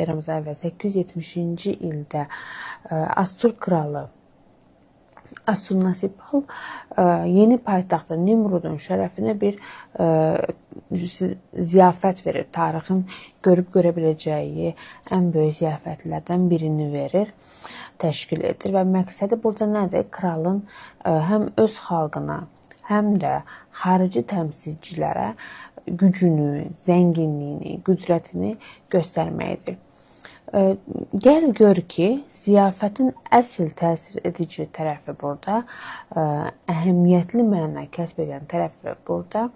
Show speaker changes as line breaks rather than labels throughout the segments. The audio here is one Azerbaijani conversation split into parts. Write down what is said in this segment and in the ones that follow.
Eramızdan əvvəl 870-ci ildə Assur kralı Assurnasirpal yeni paytaxtı Nimrudun şərəfinə bir ziyafət verir. Tarixin görüb görə biləcəyi ən böyük ziyafətlərdən birini verir, təşkil edir və məqsədi burada nədir? Kralın həm öz xalqına, həm də xarici təmsilçilərə gücünü, zənginliyini, qüdrətini göstərməkdir. Gəl gör ki, ziyafətin əsl təsir edici tərəfi burada, əhəmiyyətli məna kəsb edən tərəfi burada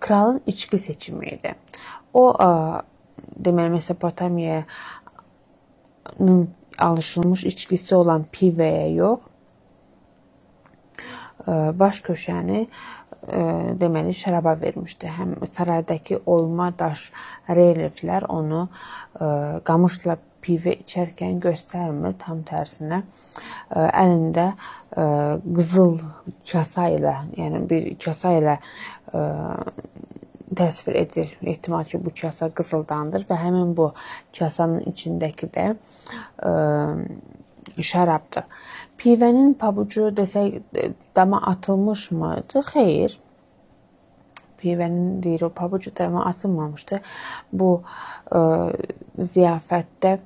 kralın içki seçimi idi. O, deməli, Mesopotamiyanın alışılmış içkisi olan pivəyə yox, baş köşəni deməli şəraba vermişdi. Həm saraydakı oyma daş relyeflər onu qamışla pivə içərkən göstərmir, tam tərsinə əlində qızıl kasa ilə, yəni bir kasa ilə təsvir edir. Ehtimal ki, bu kasa qızıldandır və həmin bu kasanın içindəki də şərabdır. Pivənin pabucu desək dama atılmış mıydı? Xeyr. Pivənin deyir, o pabucu dama atılmamışdı. Bu ziyafətdə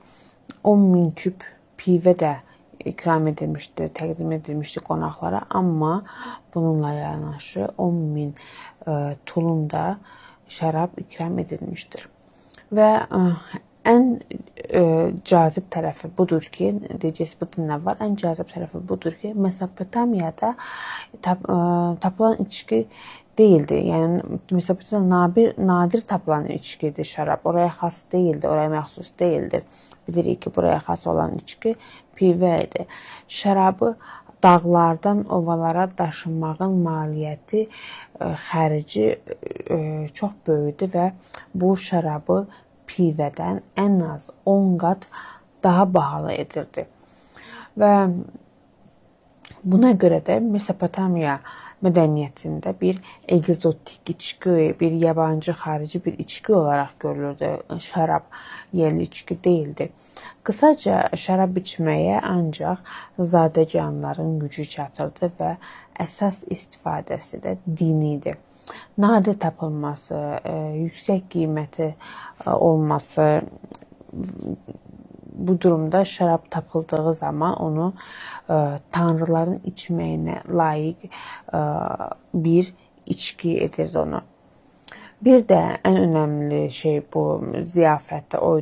10.000 küp pivə də ikram edilmişdi, təqdim edilmişdi qonaqlara. Amma bununla yanaşı 10.000 tulum da şərab ikram edilmişdir. Və ən cazib tərəfi budur ki, deyəcəyiz, burada nə var? Ən cazib tərəfi budur ki, Mesopotamiyada tapılan içki deyildi. Yəni, Mesopotamiyada nadir tapılan içkidir şərab. Oraya xas deyildi, oraya məxsus deyildi. Bilirik ki, buraya xas olan içki pivə idi. Şərabı dağlardan ovalara daşınmağın maliyyəti, xərici çox böyükdür və bu şərabı pivədən ən az 10 qat daha bahalı edirdi. Və buna görə də Mesopotamiya mədəniyyətində bir egzotik içki, bir yabancı, xarici bir içki olaraq görülürdü. Şərab yerli içki deyildi. Qısaca şərab içməyə ancaq zadəganların gücü çatırdı və əsas istifadəsi də dini idi. Nadir tapılması, yüksək qiyməti olması, bu durumda şərab tapıldığı zaman onu tanrıların içməyinə layiq bir içki edirdi onu. Bir də ən önəmli şey bu ziyafətdə oydu